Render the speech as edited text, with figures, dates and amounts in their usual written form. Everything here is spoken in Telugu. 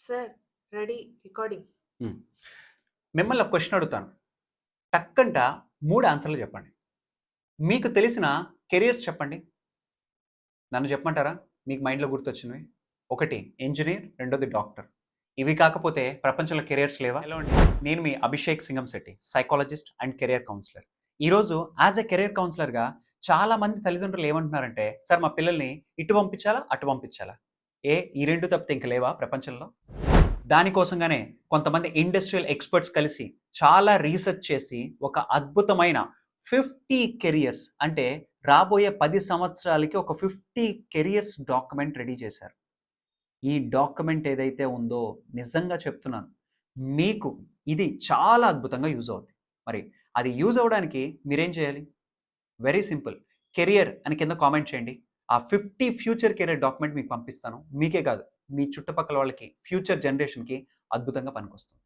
Sir ready recording. హ్మ్. మిమ్మల్ని ఒక క్వెషన్ అడుగుతాను. టక్కంట 3 ఆన్సర్‌లు చెప్పండి. మీకు తెలిసిన కెరియర్స్ చెప్పండి. నన్ను చెప్పమంటారా? మీకు మైండ్‌లో గుర్తొచ్చినవి. ఒకటి ఇంజినీర్, రెండోది డాక్టర్. ఇవి కాకపోతే ప్రపంచంలో కెరియర్స్ లేవా? హలో అండి. నేను మీ Abhishek Singamsetti, psychologist and career counsellor. ఈరోజు యాస్ ఎ కెరియర్ కౌన్సిలర్‌గా చాలామంది తల్లిదండ్రులు ఏమంటున్నారంటే, "సార్ మా పిల్లల్ని ఇటు పంపించాలా? అటు పంపించాలా? ఈ 2 తప్పితే ఇంక లేవా ప్రపంచంలో?" దానికోసంగానే కొంతమంది ఇండస్ట్రియల్ ఎక్స్‌పర్ట్స్ కలిసి చాలా రీసెర్చ్ చేసి ఒక అద్భుతమైన 50 కెరియర్స్ అంటే రాబోయే 10 సంవత్సరాలకి ఒక 50 కెరియర్స్ డాక్యుమెంట్ రెడీ చేశారు. ఈ డాక్యుమెంట్ ఏదైతే ఉందో నిజంగా చెప్తున్నాను. మీకు ఇది చాలా అద్భుతంగా యూజ్ అవుద్ది. మరి అది యూజ్ అవ్వడానికి మీరేం చేయాలి? Very simple. కెరియర్ అని కింద కామెంట్ చేయండి. ఆ 50 ఫ్యూచర్ కెరియర్ డాక్యుమెంట్ మీకు పంపిస్తాను. మీకే కాదు, మీ చుట్టుపక్కల వాళ్ళకి, ఫ్యూచర్ జనరేషన్‌కి అద్భుతంగా పనికొస్తుంది.